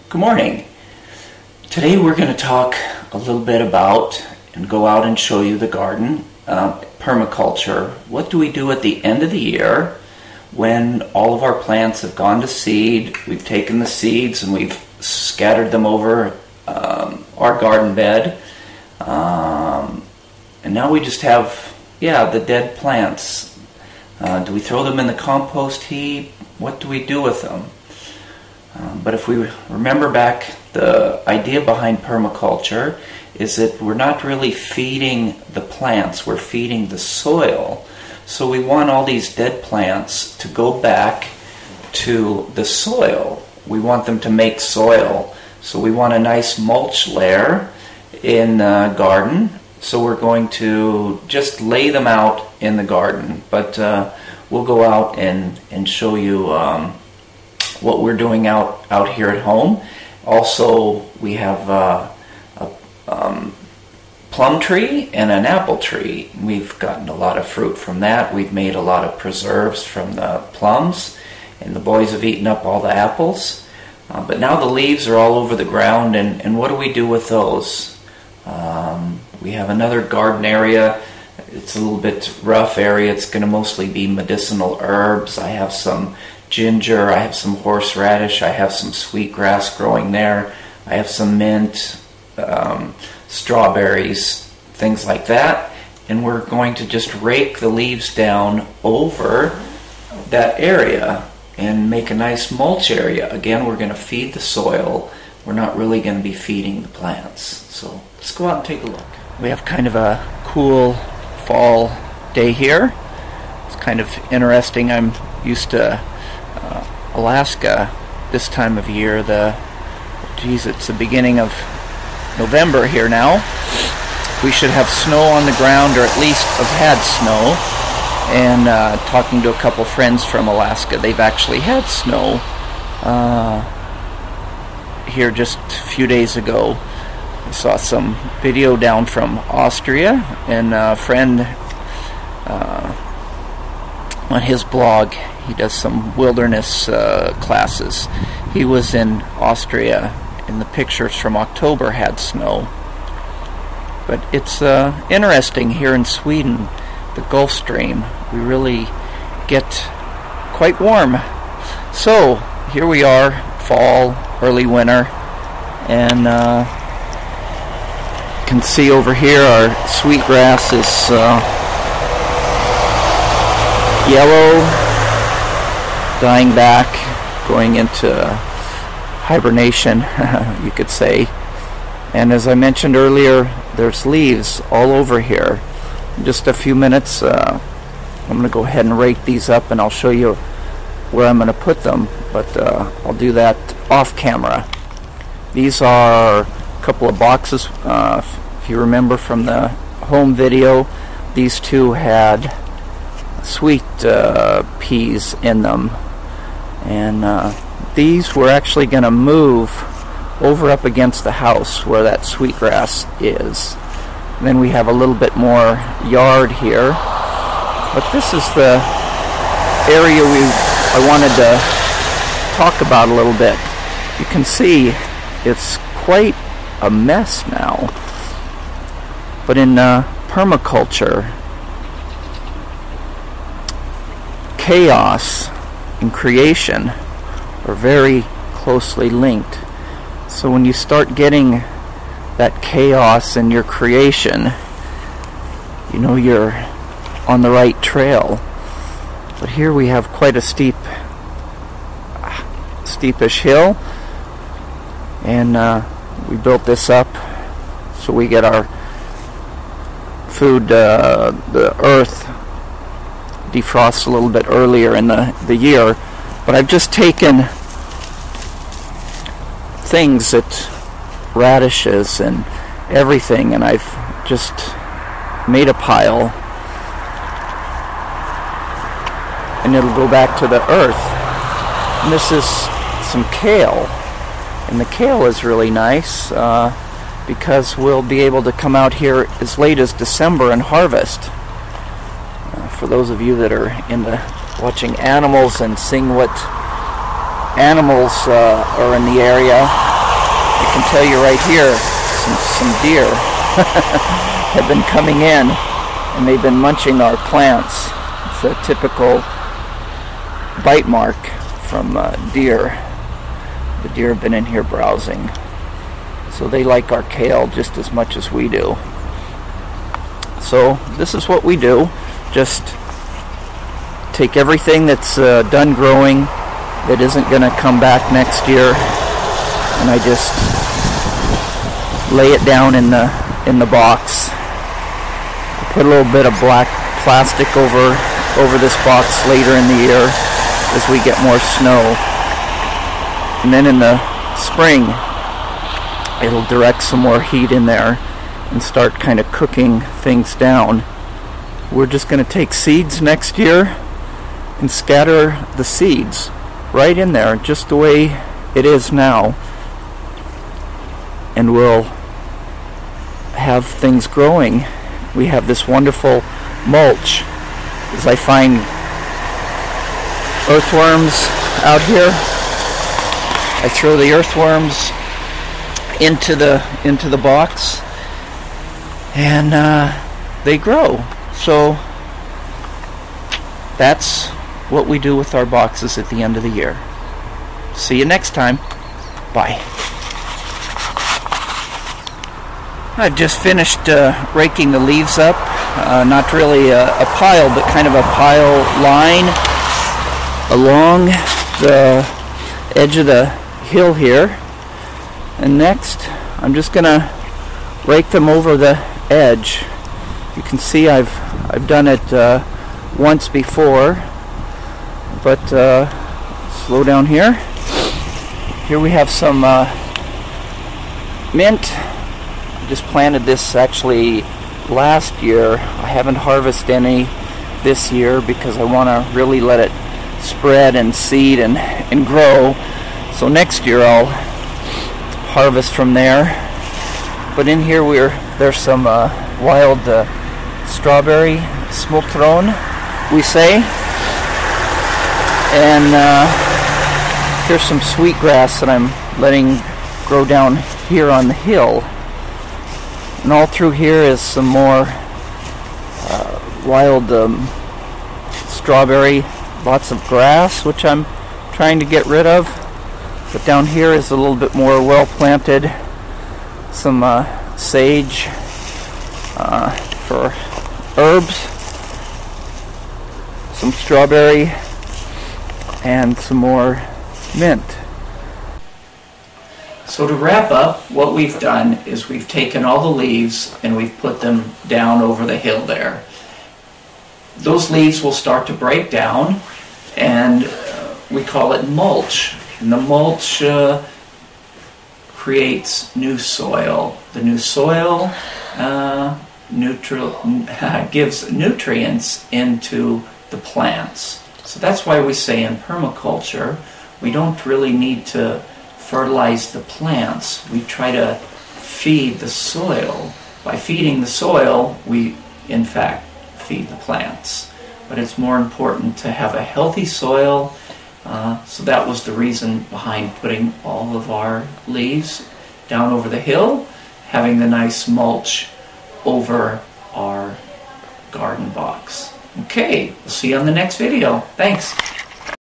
Good morning. Today we're going to talk a little bit about and go out and show you the garden, permaculture. What do we do at the end of the year when all of our plants have gone to seed? We've taken the seeds and we've scattered them over our garden bed, and now we just have the dead plants. Do we throw them in the compost heap? What do we do with them? But if we remember back, the idea behind permaculture is that we're not really feeding the plants, we're feeding the soil. So we want all these dead plants to go back to the soil. We want them to make soil. So we want a nice mulch layer in the garden. So we're going to just lay them out in the garden. But we'll go out and show you what we're doing out here at home. Also, we have a plum tree and an apple tree. We've gotten a lot of fruit from that. We've made a lot of preserves from the plums, and the boys have eaten up all the apples. But now the leaves are all over the ground, and what do we do with those? We have another garden area. It's a little bit rough area. It's going to mostly be medicinal herbs. I have some ginger, I have some horseradish, I have some sweetgrass growing there, I have some mint, strawberries, things like that, and we're going to just rake the leaves down over that area and make a nice mulch area. Again, we're going to feed the soil. We're not really going to be feeding the plants. So let's go out and take a look. We have kind of a cool fall day here. It's kind of interesting. I'm used to Alaska this time of year. It's the beginning of November here now. We should have snow on the ground, or at least have had snow. And talking to a couple friends from Alaska, they've actually had snow here just a few days ago. I saw some video down from Austria, and a friend on his blog, he does some wilderness classes. He was in Austria, and the pictures from October had snow. But it's interesting here in Sweden, the Gulf Stream, we really get quite warm. So here we are, fall, early winter, and you can see over here our sweetgrass is yellow, dying back, going into hibernation, you could say. And as I mentioned earlier, there's leaves all over here. In just a few minutes, I'm going to go ahead and rake these up, and I'll show you where I'm going to put them, but I'll do that off camera. These are a couple of boxes. If you remember from the home video, these two had sweet peas in them, and these we're actually going to move over up against the house where that sweetgrass is. And then we have a little bit more yard here, but this is the area I wanted to talk about a little bit. You can see it's quite a mess now, but in permaculture, chaos and creation are very closely linked. So when you start getting that chaos in your creation, you know you're on the right trail. But here we have quite a steepish hill, and we built this up so we get our food, the earth defrosts a little bit earlier in the year. But I've just taken things that radishes and everything, and I've just made a pile, and it'll go back to the earth. And this is some kale, and the kale is really nice because we'll be able to come out here as late as December and harvest. For those of you that are into watching animals and seeing what animals are in the area, can tell you right here, some deer have been coming in, and they've been munching our plants. It's a typical bite mark from deer. The deer have been in here browsing. So they like our kale just as much as we do. So this is what we do. Just take everything that's done growing that isn't going to come back next year, and I just lay it down in the box. I put a little bit of black plastic over this box later in the year as we get more snow, and then in the spring it'll direct some more heat in there and start kind of cooking things down. We're just going to take seeds next year and scatter the seeds right in there just the way it is now, and we'll have things growing. We have this wonderful mulch. As I find earthworms out here, I throw the earthworms into the box, and they grow. So that's what we do with our boxes at the end of the year. See you next time. Bye. I've just finished raking the leaves up. Not really a pile, but kind of a pile line along the edge of the hill here. And next, I'm just gonna rake them over the edge. You can see I've done it once before, but slow down here. Here we have some mint. I just planted this actually last year. I haven't harvested any this year because I want to really let it spread and seed and grow. So next year I'll harvest from there. But in here there's some wild strawberry smultron, we say, and here's some sweetgrass that I'm letting grow down here on the hill. And all through here is some more wild strawberry, lots of grass, which I'm trying to get rid of. But down here is a little bit more well planted, some sage for herbs, some strawberry, and some more mint. So to wrap up, what we've done is we've taken all the leaves and we've put them down over the hill there. Those leaves will start to break down, and we call it mulch. And the mulch creates new soil. The new soil gives nutrients into the plants. So that's why we say in permaculture, we don't really need to fertilize the plants. We try to feed the soil. By feeding the soil, we in fact feed the plants. But it's more important to have a healthy soil. So that was the reason behind putting all of our leaves down over the hill, having the nice mulch over our garden box. Okay, we'll see you on the next video. Thanks.